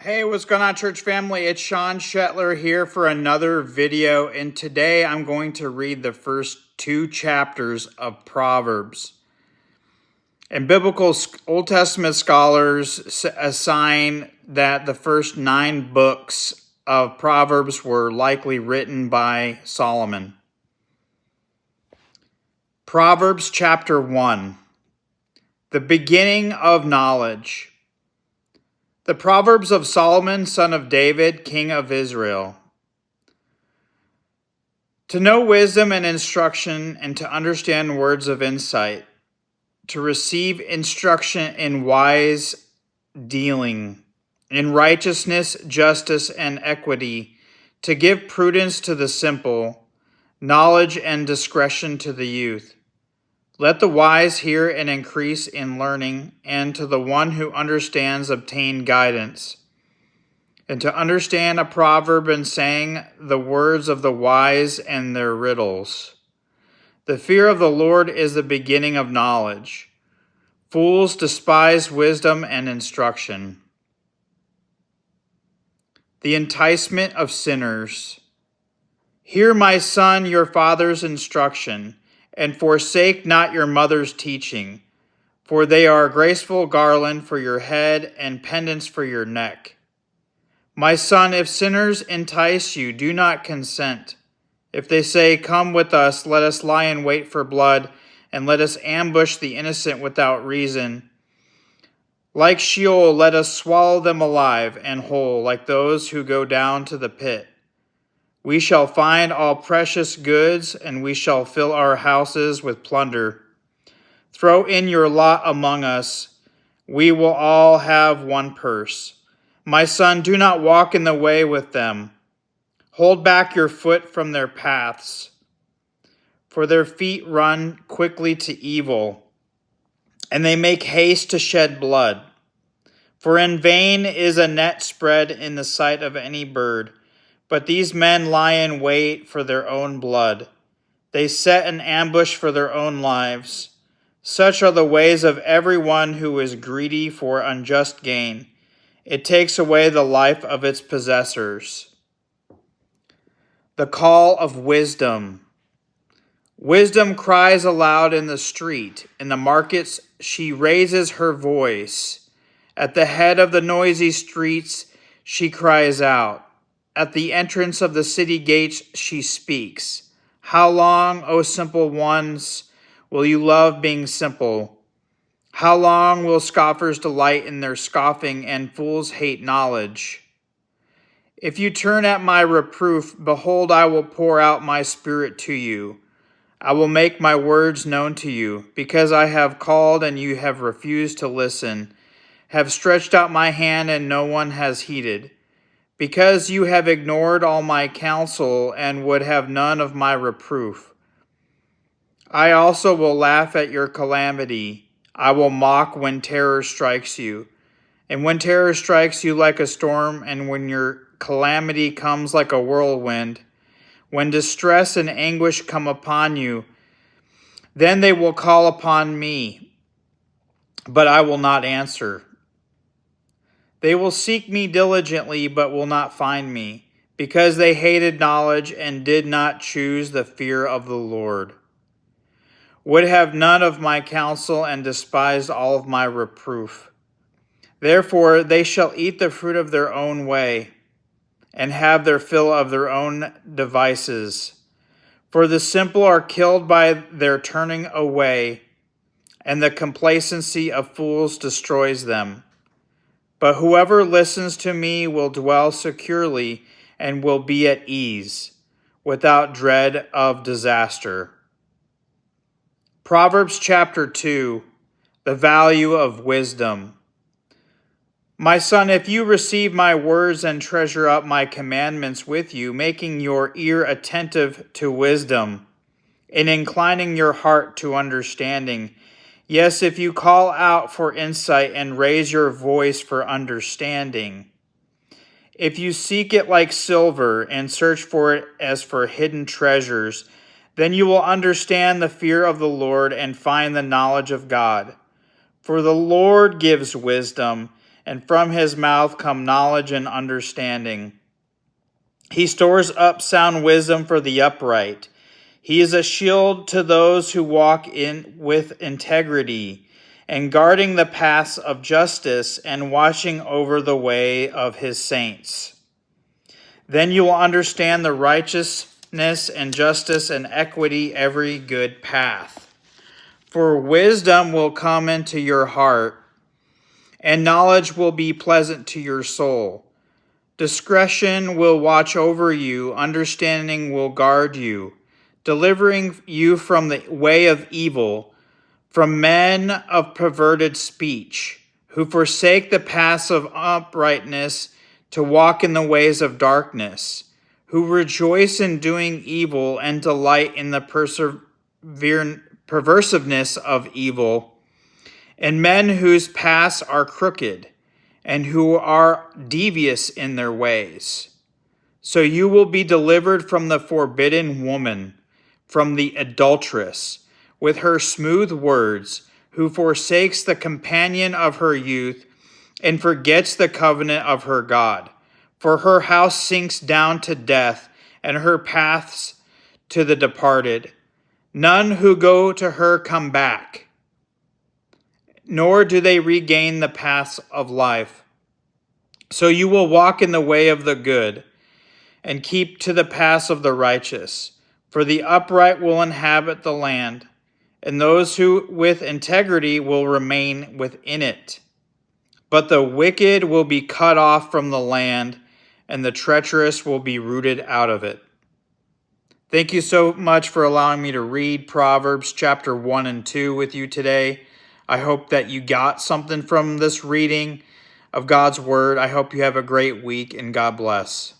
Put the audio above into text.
Hey, what's going on, church family? It's Sean Shetler here for another video, and today I'm going to read the first two chapters of Proverbs. And biblical Old Testament scholars assign that the first 9 books of Proverbs were likely written by Solomon. Proverbs chapter 1, the beginning of knowledge. The Proverbs of Solomon, son of David, king of Israel. To know wisdom and instruction, and to understand words of insight, to receive instruction in wise dealing, in righteousness, justice, and equity, to give prudence to the simple, knowledge and discretion to the youth. Let the wise hear and increase in learning, and to the one who understands obtain guidance. And to understand a proverb and saying, the words of the wise and their riddles. The fear of the Lord is the beginning of knowledge. Fools despise wisdom and instruction. The enticement of sinners. Hear, my son, your father's instruction, and forsake not your mother's teaching, for they are a graceful garland for your head and pendants for your neck. My son, if sinners entice you, do not consent. If they say, come with us, let us lie in wait for blood, and let us ambush the innocent without reason. Like Sheol, let us swallow them alive and whole, like those who go down to the pit. We shall find all precious goods, and we shall fill our houses with plunder. Throw in your lot among us. We will all have one purse. My son, do not walk in the way with them. Hold back your foot from their paths. For their feet run quickly to evil, and they make haste to shed blood. For in vain is a net spread in the sight of any bird, but these men lie in wait for their own blood. They set an ambush for their own lives. Such are the ways of everyone who is greedy for unjust gain. It takes away the life of its possessors. The call of wisdom. Wisdom cries aloud in the street. In the markets she raises her voice. At the head of the noisy streets she cries out. At the entrance of the city gates she speaks. How long, O simple ones, will you love being simple? How long will scoffers delight in their scoffing and fools hate knowledge? If you turn at my reproof, behold, I will pour out my spirit to you. I will make my words known to you, because I have called and you have refused to listen, have stretched out my hand and no one has heeded. Because you have ignored all my counsel and would have none of my reproof. I also will laugh at your calamity. I will mock when terror strikes you. And when terror strikes you like a storm, and when your calamity comes like a whirlwind, when distress and anguish come upon you, then they will call upon me, but I will not answer. They will seek me diligently, but will not find me, because they hated knowledge and did not choose the fear of the Lord. Would have none of my counsel and despised all of my reproof. Therefore they shall eat the fruit of their own way, and have their fill of their own devices. For the simple are killed by their turning away, and the complacency of fools destroys them. But whoever listens to me will dwell securely and will be at ease, without dread of disaster. Proverbs chapter 2, the value of wisdom. My son, if you receive my words and treasure up my commandments with you, making your ear attentive to wisdom, and inclining your heart to understanding, yes, if you call out for insight and raise your voice for understanding, if you seek it like silver and search for it as for hidden treasures, then you will understand the fear of the Lord and find the knowledge of God. For the Lord gives wisdom, and from his mouth come knowledge and understanding. He stores up sound wisdom for the upright. He is a shield to those who walk in with integrity, and guarding the paths of justice and watching over the way of his saints. Then you will understand the righteousness and justice and equity, every good path. For wisdom will come into your heart, and knowledge will be pleasant to your soul. Discretion will watch over you, understanding will guard you, delivering you from the way of evil, from men of perverted speech, who forsake the paths of uprightness to walk in the ways of darkness, who rejoice in doing evil and delight in the perversiveness of evil, and men whose paths are crooked, and who are devious in their ways. So you will be delivered from the forbidden woman, from the adulteress, with her smooth words, who forsakes the companion of her youth, and forgets the covenant of her God. For her house sinks down to death, and her paths to the departed. None who go to her come back, nor do they regain the paths of life. So you will walk in the way of the good, and keep to the paths of the righteous. For the upright will inhabit the land, and those who with integrity will remain within it. But the wicked will be cut off from the land, and the treacherous will be rooted out of it. Thank you so much for allowing me to read Proverbs chapter 1 and 2 with you today. I hope that you got something from this reading of God's Word. I hope you have a great week, and God bless.